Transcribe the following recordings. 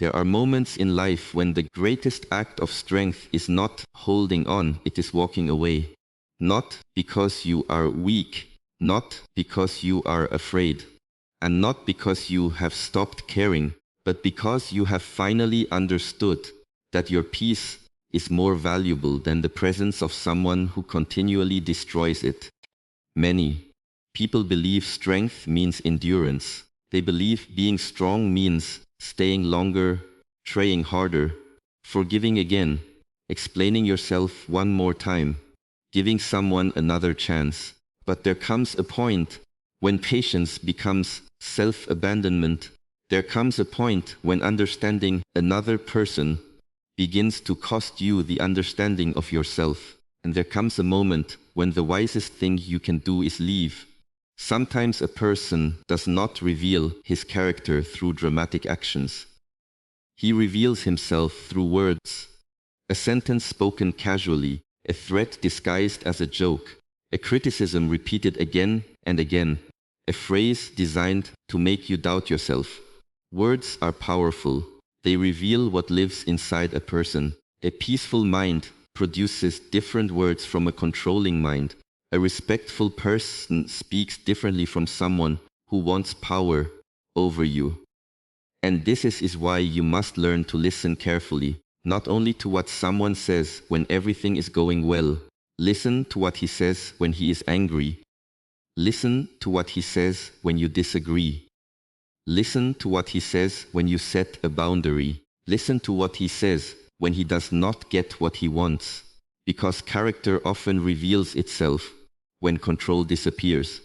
There are moments in life when the greatest act of strength is not holding on, it is walking away. Not because you are weak, not because you are afraid, and not because you have stopped caring, but because you have finally understood that your peace is more valuable than the presence of someone who continually destroys it. Many people believe strength means endurance. They believe being strong means staying longer, trying harder, forgiving again, explaining yourself one more time, giving someone another chance. But there comes a point when patience becomes self-abandonment. There comes a point when understanding another person begins to cost you the understanding of yourself. And there comes a moment when the wisest thing you can do is leave. Sometimes a person does not reveal his character through dramatic actions. He reveals himself through words. A sentence spoken casually, a threat disguised as a joke, a criticism repeated again and again, a phrase designed to make you doubt yourself. Words are powerful. They reveal what lives inside a person. A peaceful mind produces different words from a controlling mind. A respectful person speaks differently from someone who wants power over you. And this is why you must learn to listen carefully, not only to what someone says when everything is going well. Listen to what he says when he is angry. Listen to what he says when you disagree. Listen to what he says when you set a boundary. Listen to what he says when he does not get what he wants. Because character often reveals itself when control disappears.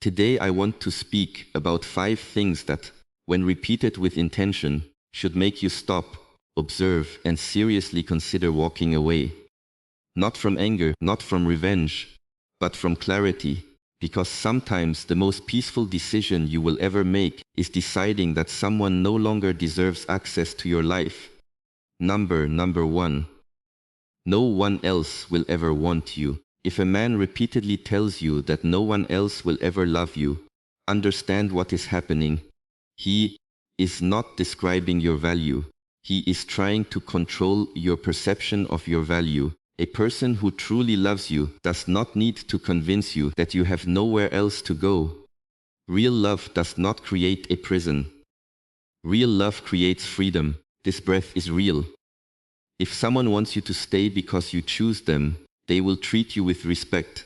Today I want to speak about 5 things that, when repeated with intention, should make you stop, observe, and seriously consider walking away. Not from anger, not from revenge, but from clarity. Because sometimes the most peaceful decision you will ever make is deciding that someone no longer deserves access to your life. Number 1. No one else will ever want you. If a man repeatedly tells you that no one else will ever love you, understand what is happening. He is not describing your value. He is trying to control your perception of your value. A person who truly loves you does not need to convince you that you have nowhere else to go. Real love does not create a prison. Real love creates freedom. This breath is real. If someone wants you to stay because you choose them, they will treat you with respect.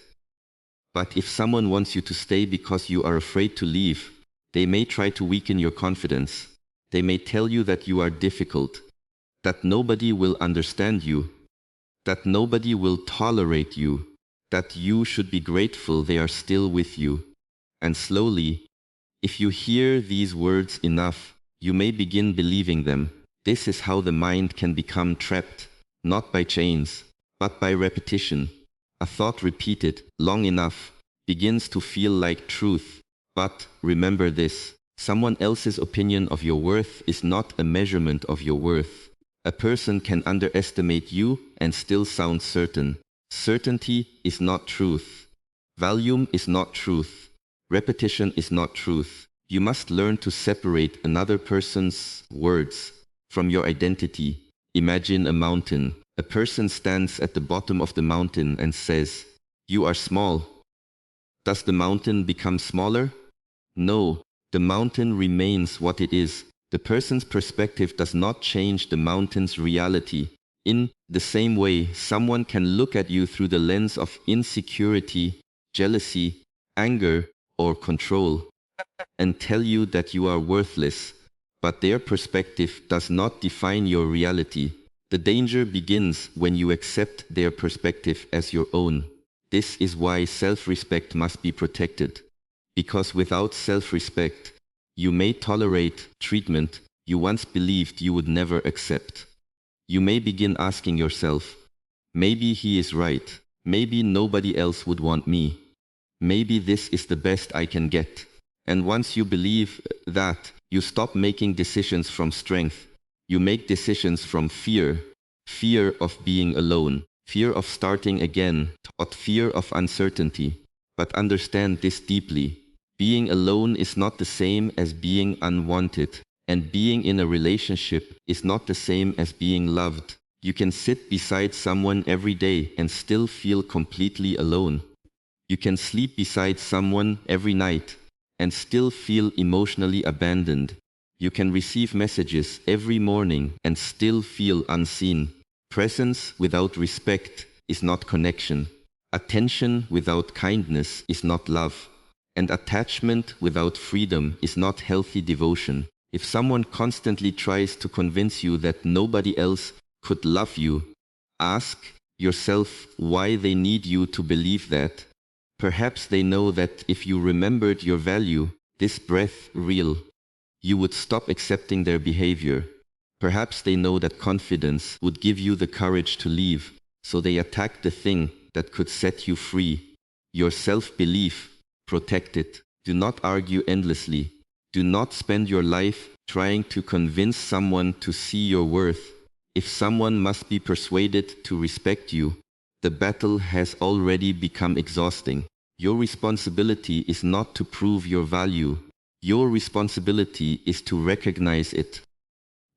But if someone wants you to stay because you are afraid to leave, they may try to weaken your confidence. They may tell you that you are difficult, that nobody will understand you, that nobody will tolerate you, that you should be grateful they are still with you. And slowly, if you hear these words enough, you may begin believing them. This is how the mind can become trapped, not by chains, but by repetition. A thought repeated long enough begins to feel like truth. But remember this, someone else's opinion of your worth is not a measurement of your worth. A person can underestimate you and still sound certain. Certainty is not truth. Volume is not truth. Repetition is not truth. You must learn to separate another person's words from your identity. Imagine a mountain. A person stands at the bottom of the mountain and says, "You are small." Does the mountain become smaller? No, the mountain remains what it is. The person's perspective does not change the mountain's reality. In the same way, someone can look at you through the lens of insecurity, jealousy, anger, or control, and tell you that you are worthless, but their perspective does not define your reality. The danger begins when you accept their perspective as your own. This is why self-respect must be protected. Because without self-respect, you may tolerate treatment you once believed you would never accept. You may begin asking yourself, maybe he is right. Maybe nobody else would want me. Maybe this is the best I can get. And once you believe that, you stop making decisions from strength. You make decisions from fear. Fear of being alone. Fear of starting again. Or fear of uncertainty. But understand this deeply. Being alone is not the same as being unwanted. And being in a relationship is not the same as being loved. You can sit beside someone every day and still feel completely alone. You can sleep beside someone every night and still feel emotionally abandoned. You can receive messages every morning and still feel unseen. Presence without respect is not connection. Attention without kindness is not love. And attachment without freedom is not healthy devotion. If someone constantly tries to convince you that nobody else could love you, ask yourself why they need you to believe that. Perhaps they know that if you remembered your value, this breath real, you would stop accepting their behavior. Perhaps they know that confidence would give you the courage to leave, so they attack the thing that could set you free. Your self-belief, protect it. Do not argue endlessly. Do not spend your life trying to convince someone to see your worth. If someone must be persuaded to respect you, the battle has already become exhausting. Your responsibility is not to prove your value. Your responsibility is to recognize it.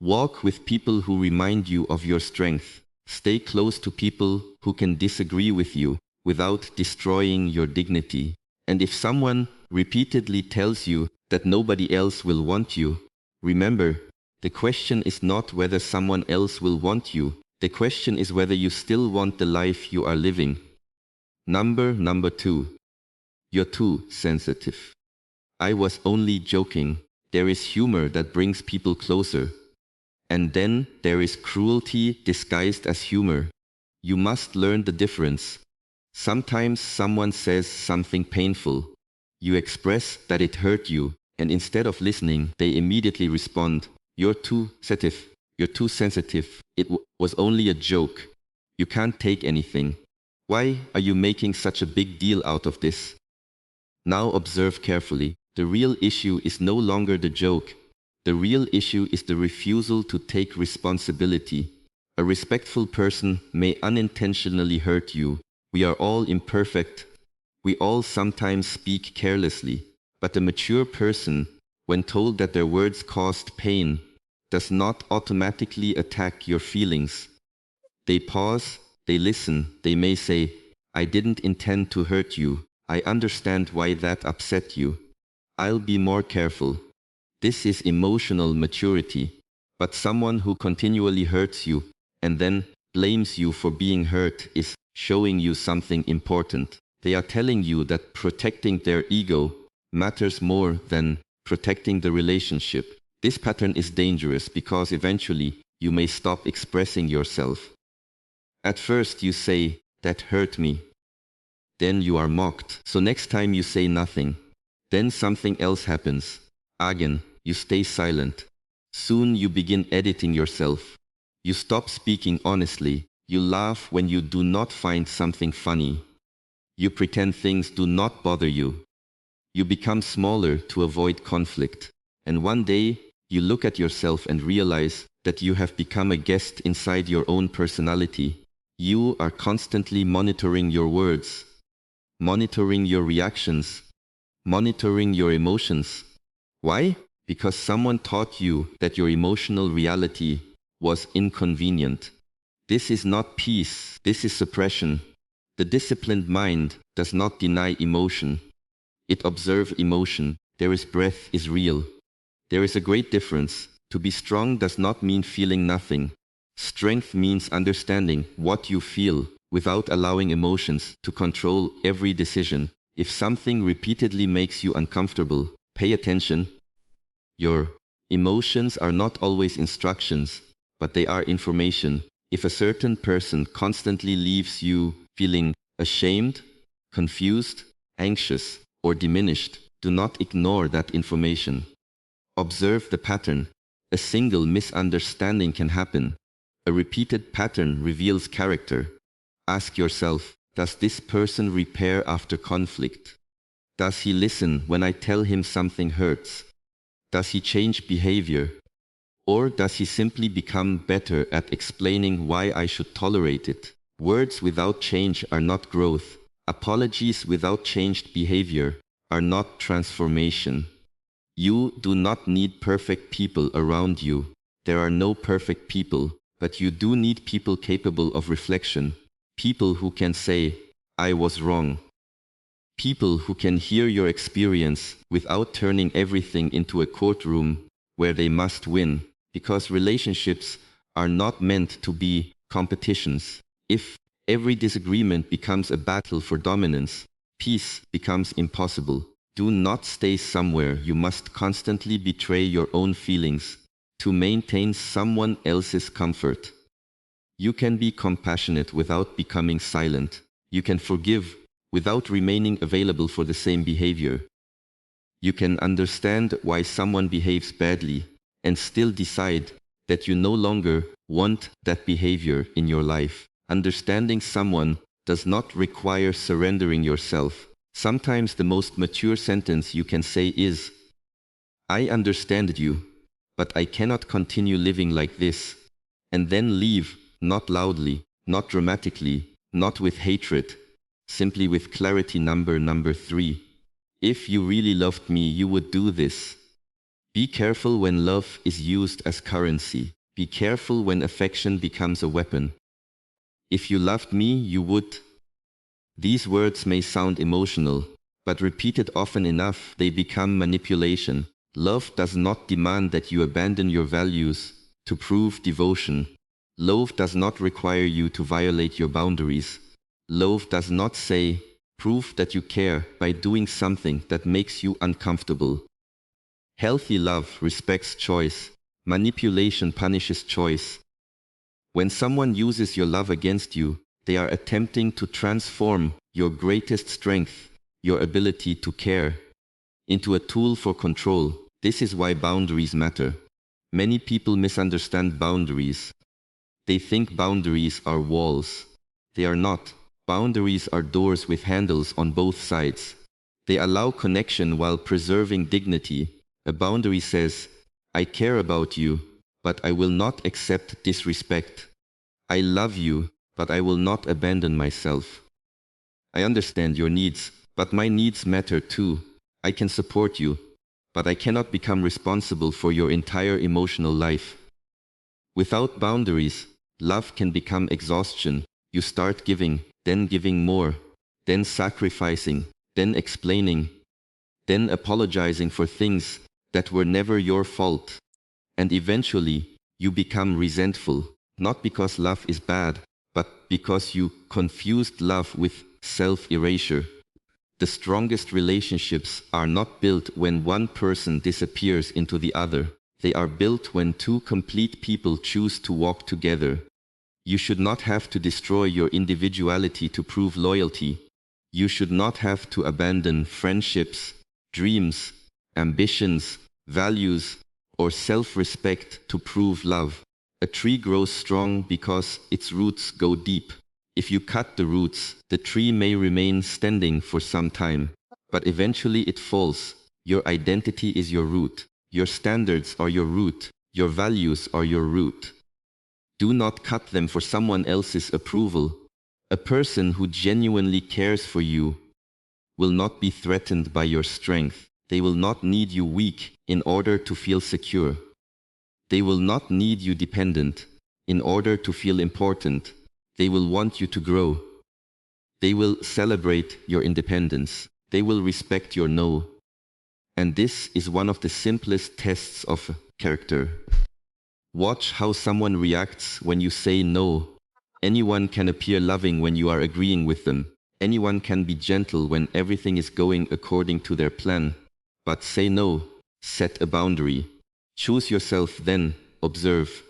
Walk with people who remind you of your strength. Stay close to people who can disagree with you without destroying your dignity. And if someone repeatedly tells you that nobody else will want you, remember, the question is not whether someone else will want you. The question is whether you still want the life you are living. Number 2. You're too sensitive. I was only joking. There is humor that brings people closer. And then there is cruelty disguised as humor. You must learn the difference. Sometimes someone says something painful. You express that it hurt you, and instead of listening, they immediately respond, "You're too sensitive. You're too sensitive. It was only a joke. You can't take anything. Why are you making such a big deal out of this?" Now observe carefully. The real issue is no longer the joke. The real issue is the refusal to take responsibility. A respectful person may unintentionally hurt you. We are all imperfect. We all sometimes speak carelessly. But a mature person, when told that their words caused pain, does not automatically attack your feelings. They pause, they listen, they may say, "I didn't intend to hurt you. I understand why that upset you. I'll be more careful." This is emotional maturity. But someone who continually hurts you and then blames you for being hurt is showing you something important. They are telling you that protecting their ego matters more than protecting the relationship. This pattern is dangerous because eventually you may stop expressing yourself. At first you say, "That hurt me." Then you are mocked. So next time you say nothing. Then something else happens. Again, you stay silent. Soon you begin editing yourself. You stop speaking honestly. You laugh when you do not find something funny. You pretend things do not bother you. You become smaller to avoid conflict. And one day, you look at yourself and realize that you have become a guest inside your own personality. You are constantly monitoring your words, monitoring your reactions, monitoring your emotions. Why? Because someone taught you that your emotional reality was inconvenient. This is not peace, this is suppression. The disciplined mind does not deny emotion. It observes emotion. There is breath is real. There is a great difference. To be strong does not mean feeling nothing. Strength means understanding what you feel without allowing emotions to control every decision. If something repeatedly makes you uncomfortable, pay attention. Your emotions are not always instructions, but they are information. If a certain person constantly leaves you feeling ashamed, confused, anxious, or diminished, do not ignore that information. Observe the pattern. A single misunderstanding can happen. A repeated pattern reveals character. Ask yourself, does this person repair after conflict? Does he listen when I tell him something hurts? Does he change behavior? Or does he simply become better at explaining why I should tolerate it? Words without change are not growth. Apologies without changed behavior are not transformation. You do not need perfect people around you. There are no perfect people, but you do need people capable of reflection. People who can say, I was wrong. People who can hear your experience without turning everything into a courtroom where they must win, because relationships are not meant to be competitions. If every disagreement becomes a battle for dominance, peace becomes impossible. Do not stay somewhere you must constantly betray your own feelings to maintain someone else's comfort. You can be compassionate without becoming silent. You can forgive without remaining available for the same behavior. You can understand why someone behaves badly and still decide that you no longer want that behavior in your life. Understanding someone does not require surrendering yourself. Sometimes the most mature sentence you can say is, I understand you, but I cannot continue living like this. And then leave, not loudly, not dramatically, not with hatred, simply with clarity. Number 3. If you really loved me, you would do this. Be careful when love is used as currency. Be careful when affection becomes a weapon. If you loved me, you would. These words may sound emotional, but repeated often enough, they become manipulation. Love does not demand that you abandon your values to prove devotion. Love does not require you to violate your boundaries. Love does not say, prove that you care by doing something that makes you uncomfortable. Healthy love respects choice. Manipulation punishes choice. When someone uses your love against you, they are attempting to transform your greatest strength, your ability to care, into a tool for control. This is why boundaries matter. Many people misunderstand boundaries. They think boundaries are walls. They are not. Boundaries are doors with handles on both sides. They allow connection while preserving dignity. A boundary says, I care about you, but I will not accept disrespect. I love you, but I will not abandon myself. I understand your needs, but my needs matter too. I can support you, but I cannot become responsible for your entire emotional life. Without boundaries, love can become exhaustion. You start giving, then giving more, then sacrificing, then explaining, then apologizing for things that were never your fault. And eventually, you become resentful, not because love is bad, but because you confused love with self-erasure. The strongest relationships are not built when one person disappears into the other. They are built when two complete people choose to walk together. You should not have to destroy your individuality to prove loyalty. You should not have to abandon friendships, dreams, ambitions, values, or self-respect to prove love. A tree grows strong because its roots go deep. If you cut the roots, the tree may remain standing for some time, but eventually it falls. Your identity is your root. Your standards are your root. Your values are your root. Do not cut them for someone else's approval. A person who genuinely cares for you will not be threatened by your strength. They will not need you weak in order to feel secure. They will not need you dependent in order to feel important. They will want you to grow. They will celebrate your independence. They will respect your no. And this is one of the simplest tests of character. Watch how someone reacts when you say no. Anyone can appear loving when you are agreeing with them. Anyone can be gentle when everything is going according to their plan. But say no. Set a boundary. Choose yourself, then observe.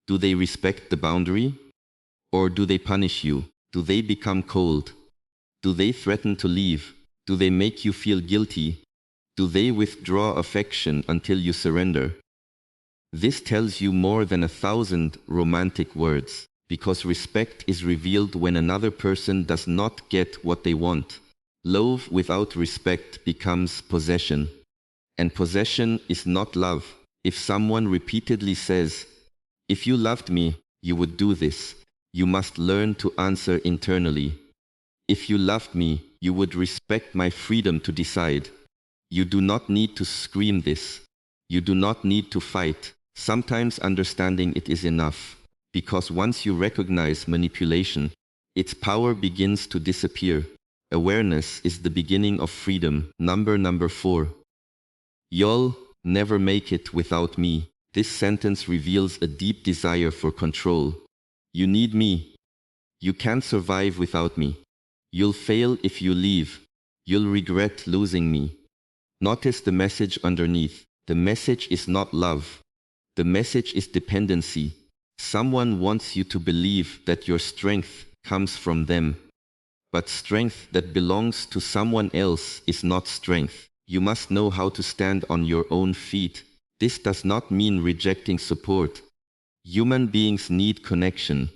Do they respect the boundary? Or do they punish you? Do they become cold? Do they threaten to leave? Do they make you feel guilty? Do they withdraw affection until you surrender? This tells you more than 1,000 romantic words, because respect is revealed when another person does not get what they want. Love without respect becomes possession. And possession is not love. If someone repeatedly says, if you loved me, you would do this, you must learn to answer internally. If you loved me, you would respect my freedom to decide. You do not need to scream this. You do not need to fight. Sometimes understanding it is enough. Because once you recognize manipulation, its power begins to disappear. Awareness is the beginning of freedom. Number 4. You'll never make it without me. This sentence reveals a deep desire for control. You need me. You can't survive without me. You'll fail if you leave. You'll regret losing me. Notice the message underneath. The message is not love. The message is dependency. Someone wants you to believe that your strength comes from them. But strength that belongs to someone else is not strength. You must know how to stand on your own feet. This does not mean rejecting support. Human beings need connection.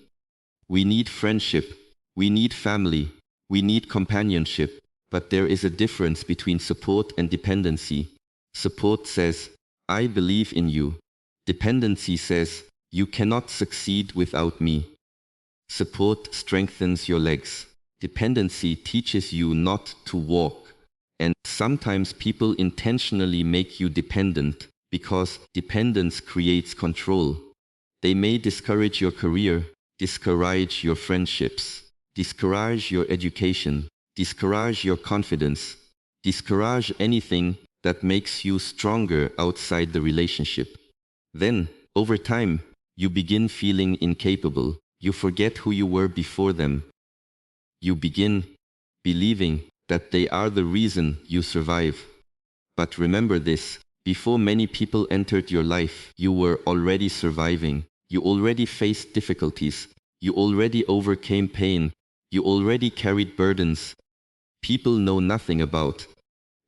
We need friendship. We need family. We need companionship. But there is a difference between support and dependency. Support says, I believe in you. Dependency says, you cannot succeed without me. Support strengthens your legs. Dependency teaches you not to walk. And sometimes people intentionally make you dependent because dependence creates control. They may discourage your career, discourage your friendships, discourage your education, discourage your confidence, discourage anything that makes you stronger outside the relationship. Then, over time, you begin feeling incapable. You forget who you were before them. You begin believing that they are the reason you survive. But remember this, before many people entered your life, you were already surviving. You already faced difficulties. You already overcame pain. You already carried burdens people know nothing about.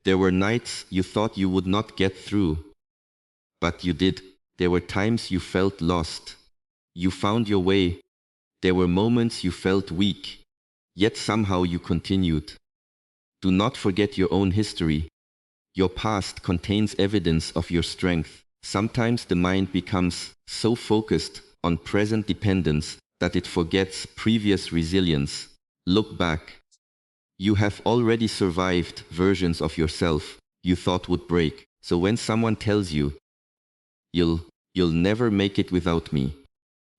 There were nights you thought you would not get through. But you did. There were times you felt lost. You found your way. There were moments you felt weak. Yet somehow you continued. Do not forget your own history. Your past contains evidence of your strength. Sometimes the mind becomes so focused on present dependence that it forgets previous resilience. Look back. You have already survived versions of yourself you thought would break. So when someone tells you, you'll never make it without me,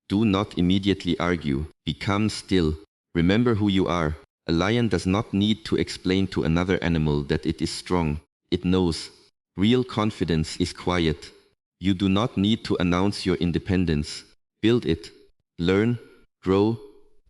do not immediately argue. Become still. Remember who you are. A lion does not need to explain to another animal that it is strong. It knows. Real confidence is quiet. You do not need to announce your independence. Build it. Learn, grow,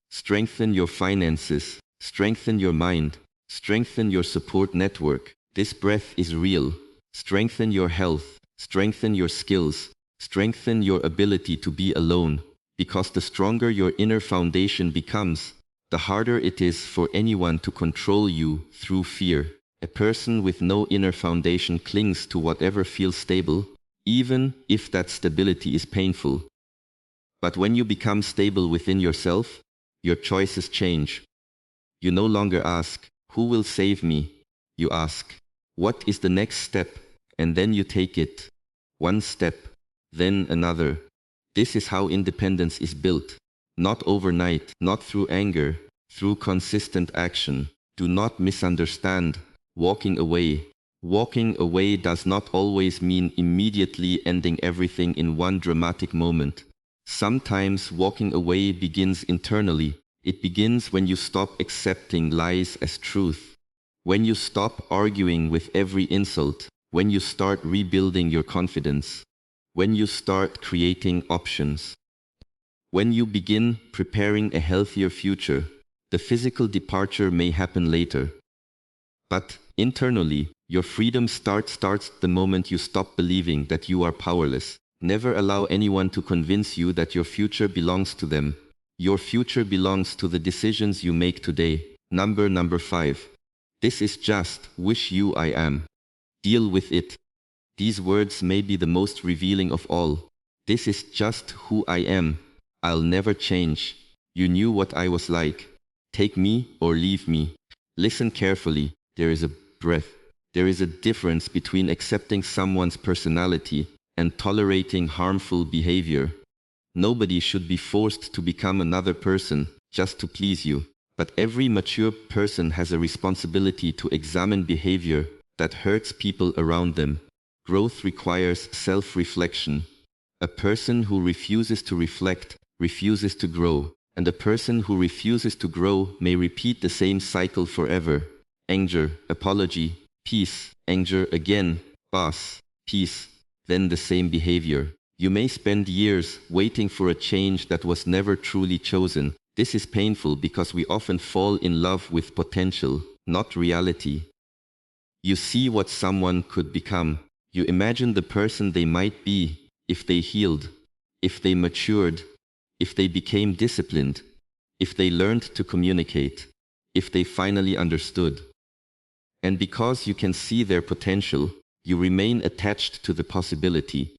strengthen your finances, strengthen your mind, strengthen your support network. This breath is real. Strengthen your health, strengthen your skills, strengthen your ability to be alone. Because the stronger your inner foundation becomes, the harder it is for anyone to control you through fear. A person with no inner foundation clings to whatever feels stable, even if that stability is painful. But when you become stable within yourself, your choices change. You no longer ask, who will save me? You ask, what is the next step? And then you take it. One step, then another. This is how independence is built. Not overnight, not through anger, through consistent action. Do not misunderstand. Walking away. Walking away does not always mean immediately ending everything in one dramatic moment. Sometimes walking away begins internally. It begins when you stop accepting lies as truth. When you stop arguing with every insult. When you start rebuilding your confidence. When you start creating options. When you begin preparing a healthier future. The physical departure may happen later. But internally, your freedom starts the moment you stop believing that you are powerless. Never allow anyone to convince you that your future belongs to them. Your future belongs to the decisions you make today. Number 5. This is just wish you I am. Deal with it. These words may be the most revealing of all. This is just who I am. I'll never change. You knew what I was like. Take me or leave me. Listen carefully. There is a breath. There is a difference between accepting someone's personality and tolerating harmful behavior. Nobody should be forced to become another person just to please you. But every mature person has a responsibility to examine behavior that hurts people around them. Growth requires self-reflection. A person who refuses to reflect refuses to grow, and a person who refuses to grow may repeat the same cycle forever. Anger, apology, peace, anger again, pass, peace, then the same behavior. You may spend years waiting for a change that was never truly chosen. This is painful because we often fall in love with potential, not reality. You see what someone could become. You imagine the person they might be if they healed, if they matured, if they became disciplined, if they learned to communicate, if they finally understood. And because you can see their potential, you remain attached to the possibility.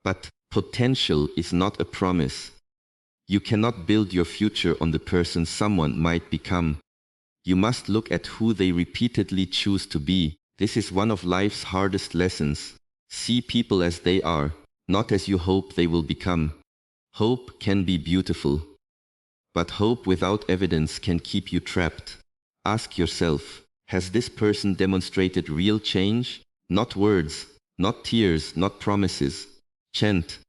But potential is not a promise. You cannot build your future on the person someone might become. You must look at who they repeatedly choose to be. This is one of life's hardest lessons. See people as they are, not as you hope they will become. Hope can be beautiful, but hope without evidence can keep you trapped. Ask yourself, has this person demonstrated real change? Not words, not tears, not promises. Chant.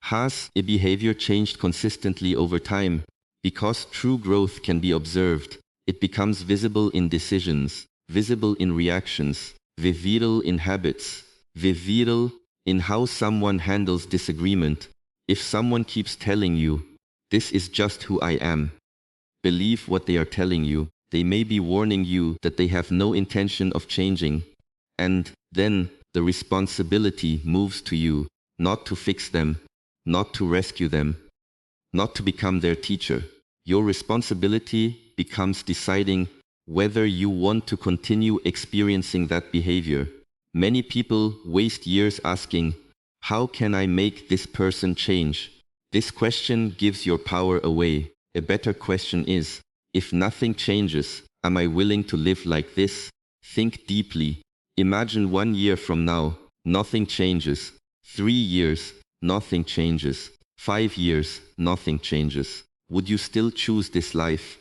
Has a behavior changed consistently over time? Because true growth can be observed. It becomes visible in decisions, visible in reactions, viral in habits, viral in how someone handles disagreement. If someone keeps telling you, this is just who I am, believe what they are telling you. They may be warning you that they have no intention of changing. And then the responsibility moves to you, not to fix them, not to rescue them, not to become their teacher. Your responsibility becomes deciding whether you want to continue experiencing that behavior. Many people waste years asking, how can I make this person change? This question gives your power away. A better question is, if nothing changes, am I willing to live like this? Think deeply. Imagine 1 year from now, nothing changes. 3 years, nothing changes. 5 years, nothing changes. Would you still choose this life?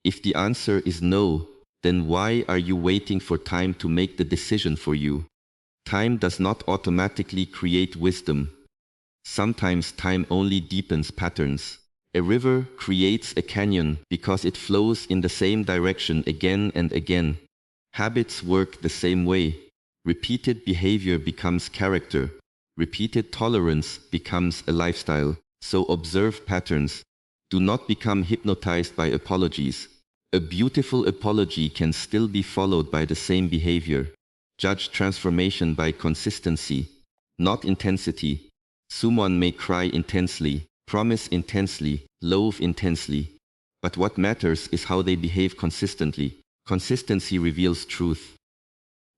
If the answer is no, then why are you waiting for time to make the decision for you? Time does not automatically create wisdom. Sometimes time only deepens patterns. A river creates a canyon because it flows in the same direction again and again. Habits work the same way. Repeated behavior becomes character. Repeated tolerance becomes a lifestyle. So observe patterns. Do not become hypnotized by apologies. A beautiful apology can still be followed by the same behavior. Judge transformation by consistency, not intensity. Someone may cry intensely, promise intensely, loathe intensely. But what matters is how they behave consistently. Consistency reveals truth.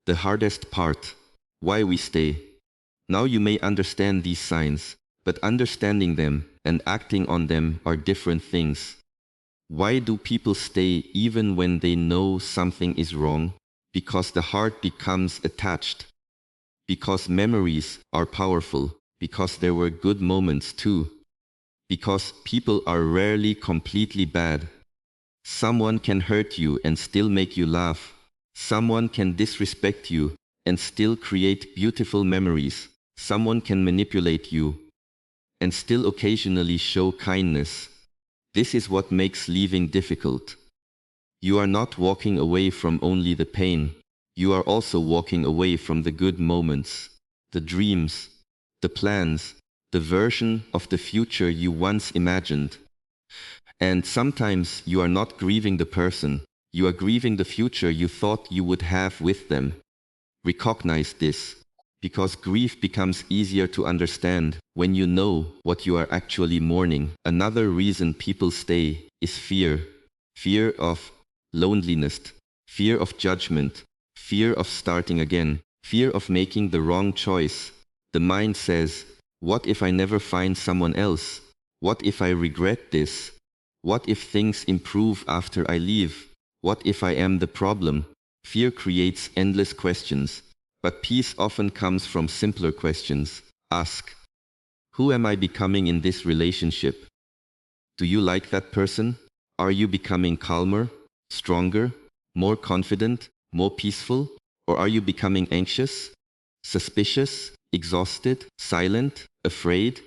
The hardest part, why we stay. Now you may understand these signs, but understanding them and acting on them are different things. Why do people stay even when they know something is wrong? Because the heart becomes attached. Because memories are powerful. Because there were good moments too. Because people are rarely completely bad. Someone can hurt you and still make you laugh. Someone can disrespect you and still create beautiful memories. Someone can manipulate you and still occasionally show kindness. This is what makes leaving difficult. You are not walking away from only the pain. You are also walking away from the good moments, the dreams, the plans, the version of the future you once imagined. And sometimes you are not grieving the person, you are grieving the future you thought you would have with them. Recognize this, because grief becomes easier to understand when you know what you are actually mourning. Another reason people stay is fear. Fear of loneliness, fear of judgment, fear of starting again, fear of making the wrong choice. The mind says, what if I never find someone else? What if I regret this? What if things improve after I leave? What if I am the problem? Fear creates endless questions, but peace often comes from simpler questions. Ask, who am I becoming in this relationship? Do you like that person? Are you becoming calmer, stronger, more confident, more peaceful? Or are you becoming anxious, suspicious, exhausted, silent, afraid,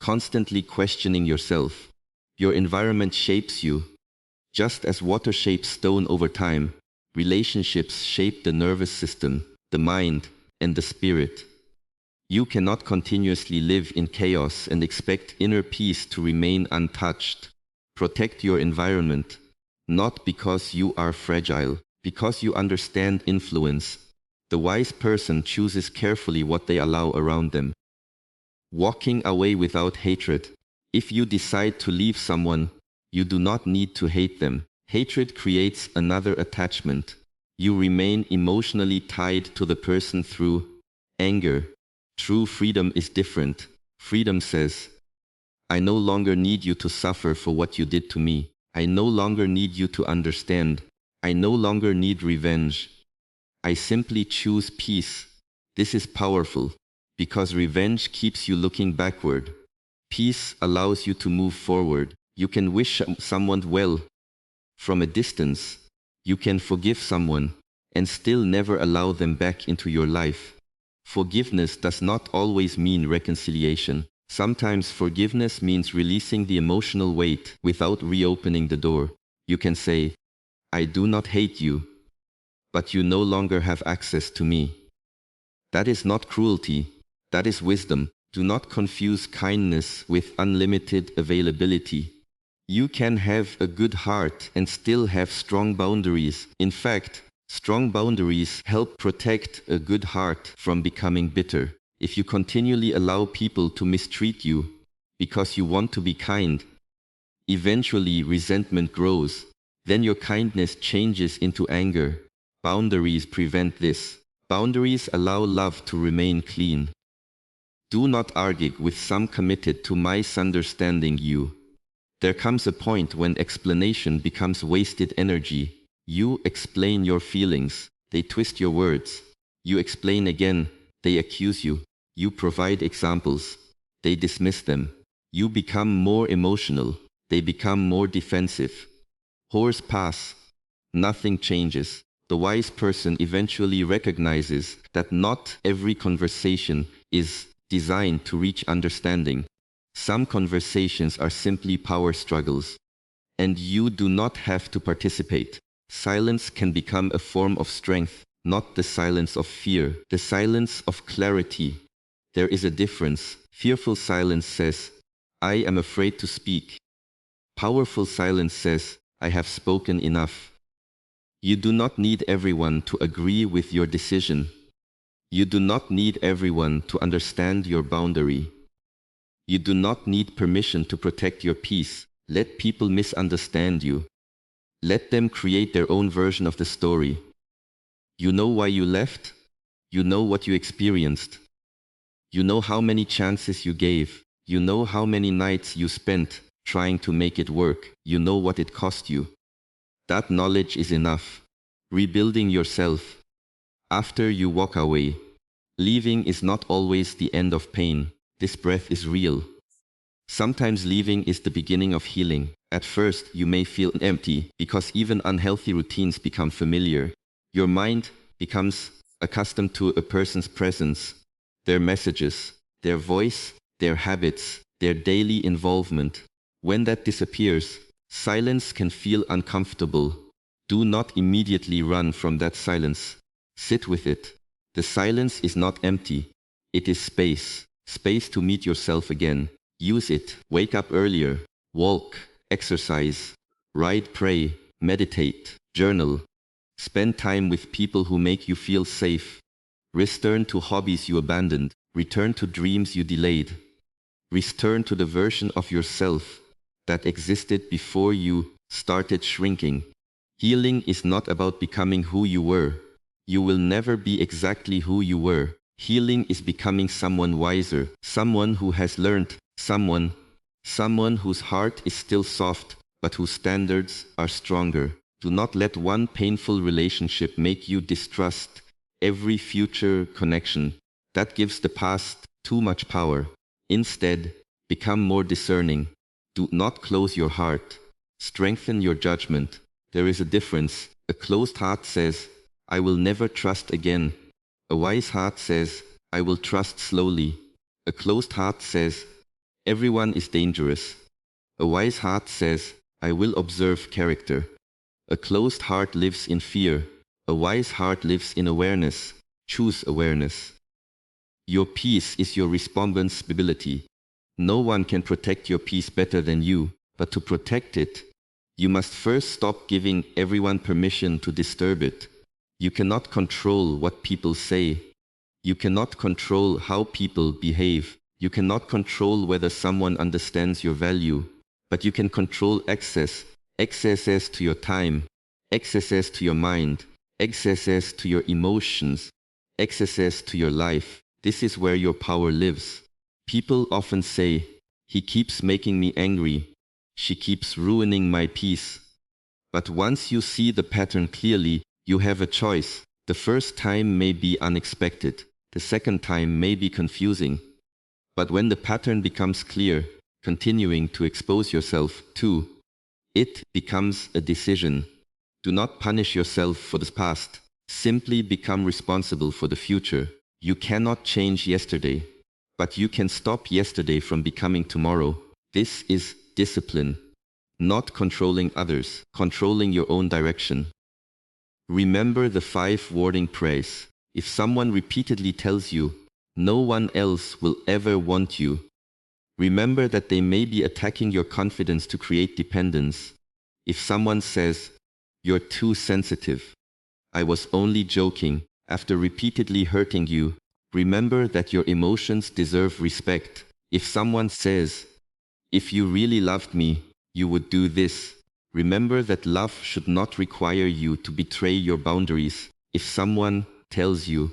constantly questioning yourself? Your environment shapes you. Just as water shapes stone over time, relationships shape the nervous system, the mind, and the spirit. You cannot continuously live in chaos and expect inner peace to remain untouched. Protect your environment, not because you are fragile, because you understand influence. The wise person chooses carefully what they allow around them. Walking away without hatred. If you decide to leave someone, you do not need to hate them. Hatred creates another attachment. You remain emotionally tied to the person through anger. True freedom is different. Freedom says, I no longer need you to suffer for what you did to me. I no longer need you to understand. I no longer need revenge. I simply choose peace. This is powerful, because revenge keeps you looking backward. Peace allows you to move forward. You can wish someone well from a distance. You can forgive someone and still never allow them back into your life. Forgiveness does not always mean reconciliation. Sometimes forgiveness means releasing the emotional weight without reopening the door. You can say, I do not hate you, but you no longer have access to me. That is not cruelty, that is wisdom. Do not confuse kindness with unlimited availability. You can have a good heart and still have strong boundaries. In fact, strong boundaries help protect a good heart from becoming bitter. If you continually allow people to mistreat you because you want to be kind, eventually resentment grows. Then your kindness changes into anger. Boundaries prevent this. Boundaries allow love to remain clean. Do not argue with some committed to misunderstanding you. There comes a point when explanation becomes wasted energy. You explain your feelings, they twist your words. You explain again, they accuse you. You provide examples, they dismiss them. You become more emotional, they become more defensive. Hours pass, nothing changes. The wise person eventually recognizes that not every conversation is designed to reach understanding. Some conversations are simply power struggles, and you do not have to participate. Silence can become a form of strength, not the silence of fear, the silence of clarity. There is a difference. Fearful silence says, I am afraid to speak. Powerful silence says, I have spoken enough. You do not need everyone to agree with your decision. You do not need everyone to understand your boundary. You do not need permission to protect your peace. Let people misunderstand you. Let them create their own version of the story. You know why you left. You know what you experienced. You know how many chances you gave. You know how many nights you spent trying to make it work. You know what it cost you. That knowledge is enough. Rebuilding yourself. After you walk away, leaving is not always the end of pain. This breath is real. Sometimes leaving is the beginning of healing. At first, you may feel empty because even unhealthy routines become familiar. Your mind becomes accustomed to a person's presence, their messages, their voice, their habits, their daily involvement. When that disappears, silence can feel uncomfortable. Do not immediately run from that silence. Sit with it. The silence is not empty. It is space. Space to meet yourself again. Use it. Wake up earlier. Walk. Exercise. Write, pray. Meditate. Journal. Spend time with people who make you feel safe. Return to hobbies you abandoned. Return to dreams you delayed. Return to the version of yourself that existed before you started shrinking. Healing is not about becoming who you were. You will never be exactly who you were. Healing is becoming someone wiser, someone who has learned, someone whose heart is still soft, but whose standards are stronger. Do not let one painful relationship make you distrust every future connection. That gives the past too much power. Instead, become more discerning. Do not close your heart. Strengthen your judgment. There is a difference. A closed heart says, I will never trust again. A wise heart says, I will trust slowly. A closed heart says, everyone is dangerous. A wise heart says, I will observe character. A closed heart lives in fear. A wise heart lives in awareness. Choose awareness. Your peace is your responsibility. No one can protect your peace better than you, but to protect it, you must first stop giving everyone permission to disturb it. You cannot control what people say. You cannot control how people behave. You cannot control whether someone understands your value. But you can control access to your time, access to your mind, access to your emotions, access to your life. This is where your power lives. People often say, he keeps making me angry. She keeps ruining my peace. But once you see the pattern clearly, you have a choice. The first time may be unexpected. The second time may be confusing. But when the pattern becomes clear, continuing to expose yourself to it becomes a decision. Do not punish yourself for the past. Simply become responsible for the future. You cannot change yesterday, but you can stop yesterday from becoming tomorrow. This is discipline. Not controlling others, controlling your own direction. Remember the 5 warning prayers. If someone repeatedly tells you, no one else will ever want you, remember that they may be attacking your confidence to create dependence. If someone says, you're too sensitive, I was only joking, after repeatedly hurting you, remember that your emotions deserve respect. If someone says, if you really loved me, you would do this, remember that love should not require you to betray your boundaries. If someone tells you,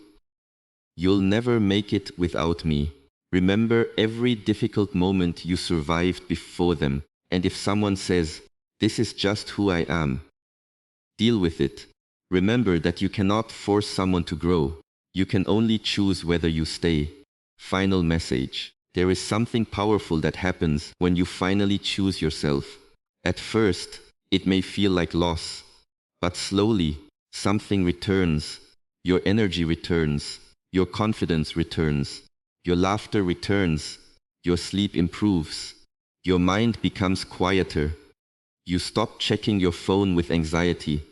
you'll never make it without me, remember every difficult moment you survived before them. And if someone says, this is just who I am, deal with it. Remember that you cannot force someone to grow. You can only choose whether you stay. Final message. There is something powerful that happens when you finally choose yourself. At first, it may feel like loss, but slowly, something returns. Your energy returns. Your confidence returns. Your laughter returns. Your sleep improves. Your mind becomes quieter. You stop checking your phone with anxiety.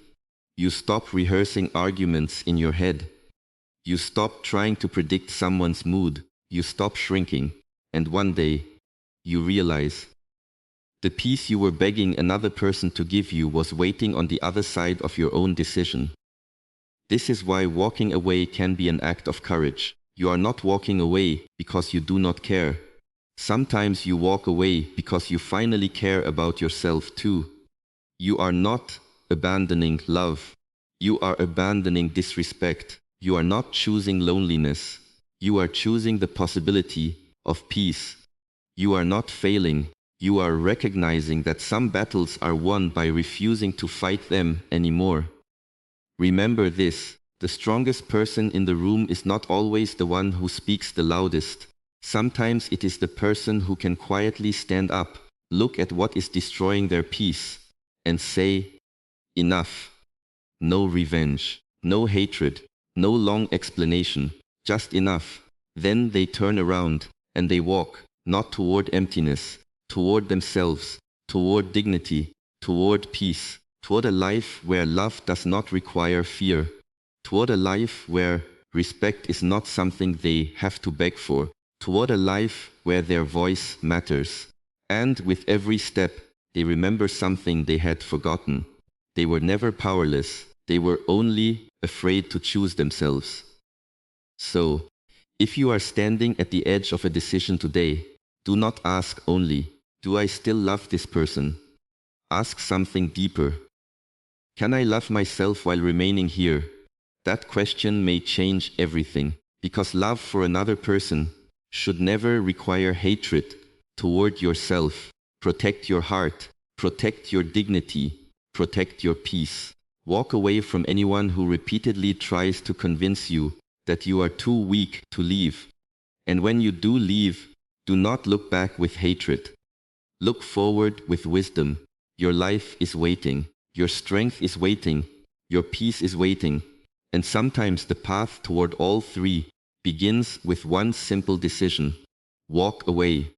You stop rehearsing arguments in your head. You stop trying to predict someone's mood. You stop shrinking. And one day, you realize the peace you were begging another person to give you was waiting on the other side of your own decision. This is why walking away can be an act of courage. You are not walking away because you do not care. Sometimes you walk away because you finally care about yourself too. You are not abandoning love. You are abandoning disrespect. You are not choosing loneliness. You are choosing the possibility of peace. You are not failing. You are recognizing that some battles are won by refusing to fight them anymore. Remember this, the strongest person in the room is not always the one who speaks the loudest. Sometimes it is the person who can quietly stand up, look at what is destroying their peace, and say, enough. No revenge, no hatred, no long explanation, just enough. Then they turn around, and they walk, not toward emptiness, toward themselves, toward dignity, toward peace, toward a life where love does not require fear, toward a life where respect is not something they have to beg for, toward a life where their voice matters. And with every step, they remember something they had forgotten. They were never powerless. They were only afraid to choose themselves. So, if you are standing at the edge of a decision today, do not ask only, do I still love this person? Ask something deeper. Can I love myself while remaining here? That question may change everything, because love for another person should never require hatred toward yourself. Protect your heart, protect your dignity, protect your peace. Walk away from anyone who repeatedly tries to convince you that you are too weak to leave. And when you do leave, do not look back with hatred. Look forward with wisdom. Your life is waiting. Your strength is waiting. Your peace is waiting. And sometimes the path toward all three begins with one simple decision. Walk away.